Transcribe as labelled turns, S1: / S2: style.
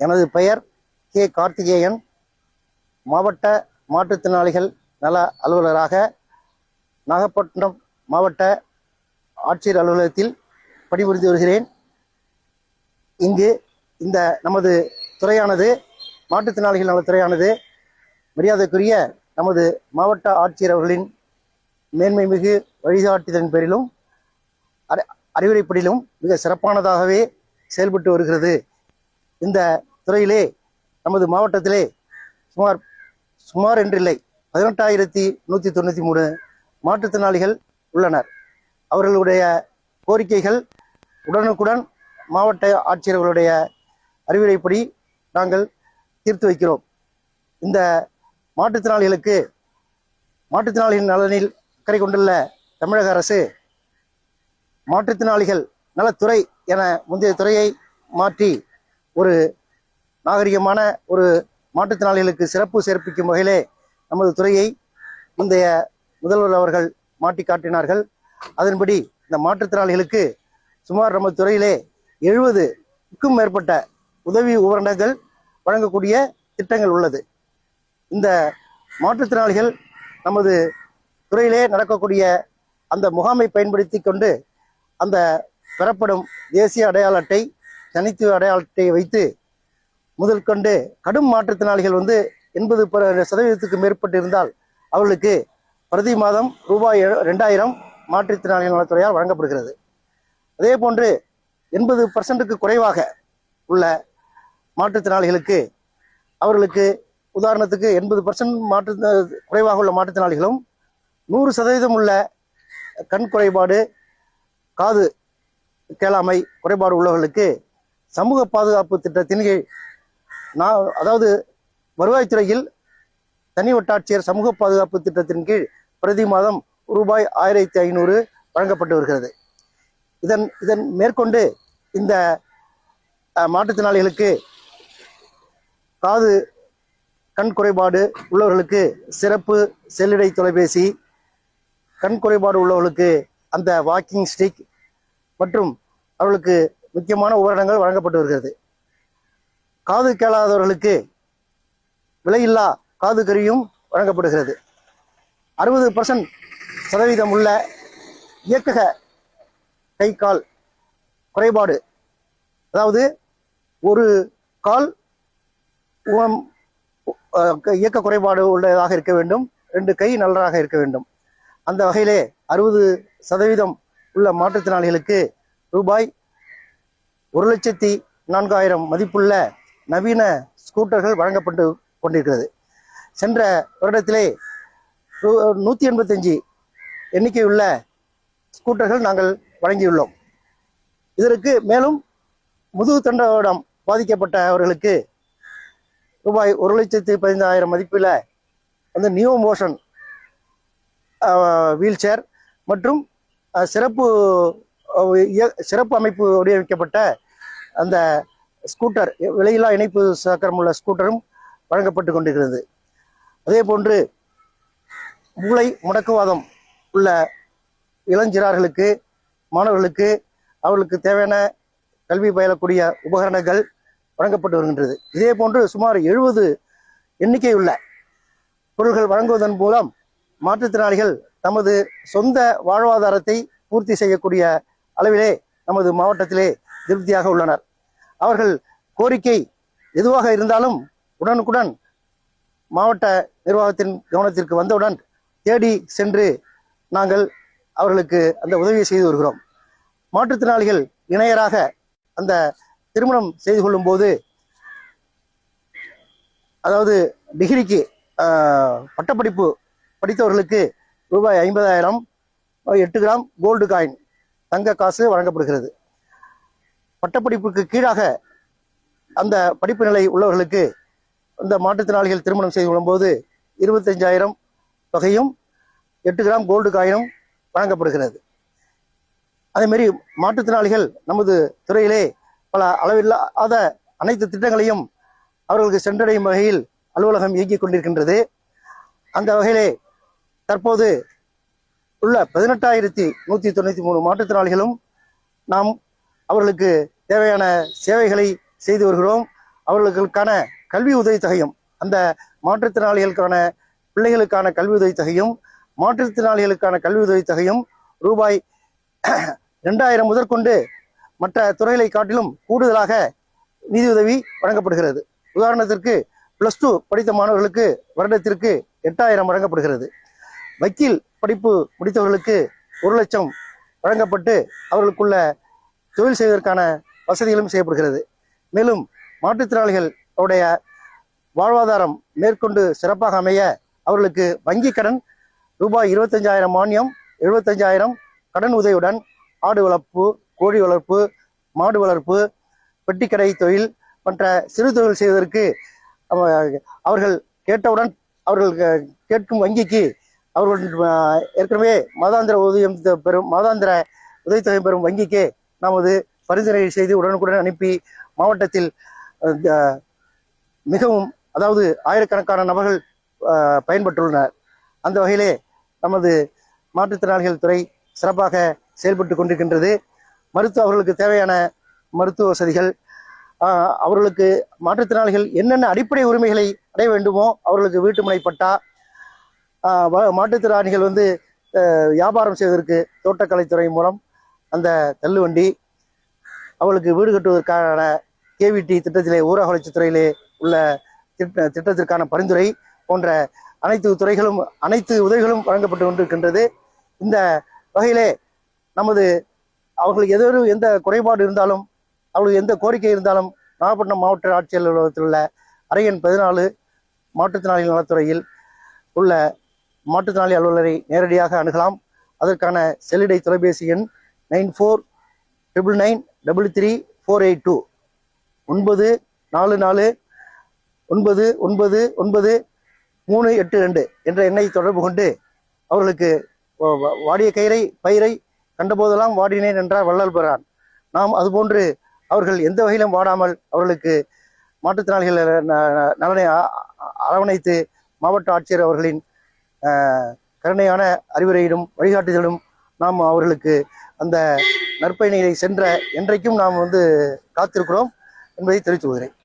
S1: எனது பெயர் கே கார்த்திகேயன். மாவட்ட மாற்றுத்திறனாளிகள் நல அலுவலராக நாகப்பட்டினம் மாவட்ட ஆட்சியர் அலுவலகத்தில் பணிபுரிந்து வருகிறேன். இங்கு இந்த நமது துறையானது, மாற்றுத்திறனாளிகள் நலத்துறையானது, மரியாதைக்குரிய நமது மாவட்ட ஆட்சியர் அவர்களின் மேன்மை மிகு வழிகாட்டுதலின் பேரிலும் அறிவுரைப்படிலும் மிக சிறப்பானதாகவே செயல்பட்டு வருகிறது. இந்த துறையிலே நமது மாவட்டத்திலே சுமார் என்றில்லை 18,193 மாற்றுத்திறனாளிகள் உள்ளனர். அவர்களுடைய கோரிக்கைகள் உடனுக்குடன் மாவட்ட ஆட்சியர்களுடைய அறிவுரைப்படி நாங்கள் தீர்த்து வைக்கிறோம். இந்த மாற்றுத்திறனாளிகளின் நலனில் அக்கறை கொண்டுள்ள தமிழக அரசு மாற்றுத்திறனாளிகள் நலத்துறை என முந்தைய துறையை மாற்றி ஒரு நாகரிகமான ஒரு மாற்றுத்திறனாளிகளுக்கு சிறப்பு சேர்ப்பிக்கும் வகையிலே நமது துறையை முந்தைய முதல்வர் அவர்கள் மாற்றி காட்டினார்கள். அதன்படி இந்த மாற்றுத்திறனாளிகளுக்கு சுமார் நமது துறையிலே 70க்கும் மேற்பட்ட உதவி உபகரணங்கள் வழங்கக்கூடிய திட்டங்கள் உள்ளது. இந்த மாற்றுத்திறனாளிகள் நமது துறையிலே நடக்கக்கூடிய அந்த முகாமை பயன்படுத்தி கொண்டு அந்த பெறப்படும் தேசிய அடையாள அட்டை, தனித்துவ அடையாள அட்டையை வைத்து முதல் கொண்டு கடும் மாற்றுத்திறனாளிகள் 80% மேற்பட்டு இருந்தால் அவர்களுக்கு பிரதி மாதம் ரூபாய் 2,000 மாற்றுத்திறனாளிகள் நலத்துறையால் வழங்கப்படுகிறது. அதே போன்று 80% குறைவாக உள்ள மாற்றுத்திறனாளிகளுக்கு அவர்களுக்கு உதாரணத்துக்கு 80% குறைவாக உள்ள மாற்றுத்திறனாளிகளும் 100% உள்ள கண் குறைபாடு, காது கேளாமை குறைபாடு உள்ளவர்களுக்கு சமூக பாதுகாப்பு திட்டத்தின் கீழ் அதாவது வருவாய்த்துறையில் தனி வட்டாட்சியர் சமூக பாதுகாப்பு திட்டத்தின் கீழ் பிரதி மாதம் ரூபாய் 1,500 வழங்கப்பட்டு வருகிறது. இதன் மேற்கொண்டு இந்த மாற்றுத்திறனாளிகளுக்கு காது கண் குறைபாடு உள்ளவர்களுக்கு சிறப்பு செல்லிடை தொலைபேசி, கண் குறைபாடு உள்ளவர்களுக்கு அந்த வாக்கிங் ஸ்டிக் மற்றும் அவர்களுக்கு முக்கியமான உபகரணங்கள் வழங்கப்பட்டு வருகிறது. காது கேளாதவர்களுக்கு விலையில்லா காது கருவியும் வழங்கப்படுகிறது. 60% உள்ள இயக்கக கை கால் குறைபாடு, அதாவது ஒரு கால் இயக்க குறைபாடு உள்ளதாக இருக்க வேண்டும், 2 கை நல்லதாக இருக்க வேண்டும். அந்த வகையிலே 60% உள்ள மாற்றுத்திறனாளிகளுக்கு ரூபாய் 1,04,000 மதிப்புள்ள நவீன ஸ்கூட்டர்கள் வழங்கப்பட்டு கொண்டிருக்கிறது. சென்ற வருடத்திலே 185 எண்ணிக்கையுள்ள ஸ்கூட்டர்கள் நாங்கள் வழங்கியுள்ளோம். இதற்கு மேலும் முதுகு தண்டவாளம் பாதிக்கப்பட்டவர்களுக்கு ரூபாய் 1,15,000 மதிப்பில் நியூ மோஷன் வீல் சேர் மற்றும் சிறப்பு அமைப்பு வடிவமைக்கப்பட்ட அந்த ஸ்கூட்டர், விலையில்லா இணைப்பு சக்கரம் உள்ள ஸ்கூட்டரும் வழங்கப்பட்டு கொண்டிருக்கிறது. அதே போன்று மூளை முடக்குவாதம் உள்ள இளஞ்சிறார்களுக்கு, மாணவர்களுக்கு அவர்களுக்கு தேவையான கல்வி பயிலக்கூடிய உபகரணங்கள் வழங்கப்பட்டு வருகின்றது. இதே போன்று சுமார் 70 எண்ணிக்கையுள்ள பொருட்கள் வழங்குவதன் மூலம் மாற்றுத்திறனாளிகள் தமது சொந்த வாழ்வாதாரத்தை பூர்த்தி செய்யக்கூடிய அளவிலே நமது மாவட்டத்திலே திருப்தியாக உள்ளனர். அவர்கள் கோரிக்கை எதுவாக இருந்தாலும் உடனுக்குடன் மாவட்ட நிர்வாகத்தின் கவனத்திற்கு வந்தவுடன் தேடி சென்று நாங்கள் அவர்களுக்கு அந்த உதவியை செய்து வருகிறோம். மாற்றுத்திறனாளிகள் இணையராக அந்த திருமணம் செய்து கொள்ளும் போது, அதாவது டிகிரிக்கு பட்டப்படிப்பு படித்தவர்களுக்கு ரூபாய் 50,000 8 கிராம் கோல்டு காயின் தங்க காசு வழங்கப்படுகிறது. பட்டப்படிப்புக்கு கீழாக அந்த படிப்பு நிலை உள்ளவர்களுக்கு இந்த மாற்றுத்திறனாளிகள் திருமணம் செய்து கொள்ளும்போது 25,000 தொகையும் 8 கிராம் கோல்டு காயினும் வழங்கப்படுகிறது. அதேமாரி மாற்றுத்திறனாளிகள் நமது துறையிலே பல அளவில்லாத அனைத்து திட்டங்களையும் அவர்களுக்கு சென்றடையும் வகையில் அலுவலகம் இயங்கிக் கொண்டிருக்கின்றது. அந்த வகையிலே தற்போது உள்ள 18,193 மாற்றுத்திறனாளிகளும் நாம் அவர்களுக்கு தேவையான சேவைகளை செய்து வருகிறோம். அவர்களுக்கான கல்வி உதவித்தொகையும், அந்த மாற்றுத்திறனாளிகளுக்கான பிள்ளைகளுக்கான கல்வி உதவித்தொகையும், மாற்றுத்திறனாளிகளுக்கான கல்வி உதவித்தொகையும் ரூபாய் 2000 முதற்கொண்டு மற்ற துறைகளை காட்டிலும் கூடுதலாக நிதியுதவி வழங்கப்படுகிறது. உதாரணத்திற்கு +2 படித்த மாணவர்களுக்கு வருடத்திற்கு 8000 வழங்கப்படுகிறது. வக்கீல் படிப்பு முடித்தவர்களுக்கு 1 லட்சம் வழங்கப்பட்டு அவர்களுக்குள்ள தொழில் செய்வதற்கான வசதிகளும் செய்யப்படுகிறது. மேலும் மாற்றுத்திறனாளிகளுடைய வாழ்வாதாரம் மேற்கொண்டு சிறப்பாக அமைய அவர்களுக்கு வங்கி கடன் ரூபாய் 25,000 மானியம், 75,000 கடன் உதவியுடன் ஆடு வளர்ப்பு, கோழி வளர்ப்பு, மாடு வளர்ப்பு, பெட்டிக்கடை தொழில் மற்ற சிறு தொழில் செய்வதற்கு அவர்கள் கேட்டவுடன் அவர்கள் கேட்கும் வங்கிக்கு அவர்கள் ஏற்கனவே மாதாந்திர உதவித்தொகை பெறும் வங்கிக்கு நமது பரிந்துரை செய்து உடனுக்குடன் அனுப்பி மாவட்டத்தில் மிகவும் அதாவது ஆயிரக்கணக்கான நபர்கள் பயன்பட்டுள்ளனர். அந்த வகையிலே நமது மாற்றுத்திறனாளிகள் துறை சிறப்பாக செயல்பட்டு கொண்டிருக்கின்றது. அவர்களுக்கு தேவையான மருத்துவ வசதிகள், அவர்களுக்கு மாற்றுத்திறனாளிகள் என்னென்ன அடிப்படை உரிமைகளை அடைய வேண்டுமோ அவர்களுக்கு வீட்டுமனை பட்டா, மாற்றுத்திறனாளிகள் வியாபாரம் செய்வதற்கு தோட்டக்கலைத்துறை மூலம் அந்த தள்ளுவண்டி, அவர்களுக்கு வீடு கட்டுவதற்கான KVT திட்டத்திலே ஊரக வளர்ச்சித்துறையிலே உள்ள திட்டத்திற்கான பரிந்துரை போன்ற அனைத்து உதவிகளும் வழங்கப்பட்டு கொண்டிருக்கின்றது. இந்த வகையிலே அவர்களுக்கு எந்த குறைபாடு இருந்தாலும், அவர்களுக்கு எந்த கோரிக்கை இருந்தாலும் நாகப்பட்டினம் மாவட்ட ஆட்சியர் அலுவலகத்தில் உள்ள அறையன் 14 மாற்றுத்திறனாளிகள் நலத்துறையில் உள்ள மாற்றுத்திறனாளி அலுவலரை நேரடியாக அணுகலாம். அதற்கான செல்லிடை தொலைபேசி எண் 9499933482 944999382 என்ற எண்ணை தொடர்பு கொண்டு அவர்களுக்கு வாடிய பயிரை கண்டபோதெல்லாம் வாடினேன் என்றார் வள்ளல் பெறான். நாம் அதுபோன்று அவர்கள் எந்த வகையிலும் வாடாமல் அவர்களுக்கு மாற்றுத்திறனாளிகள் நலனை அரவணைத்து மாவட்ட ஆட்சியர் அவர்களின் கருணையான அறிவுரையிடும் வழிகாட்டுதலும் நாம் அவர்களுக்கு அந்த நற்பயணிகளை சென்ற என்றைக்கும் நாம் காத்திருக்கிறோம் என்பதை தெரிவித்துக் கொள்கிறேன்.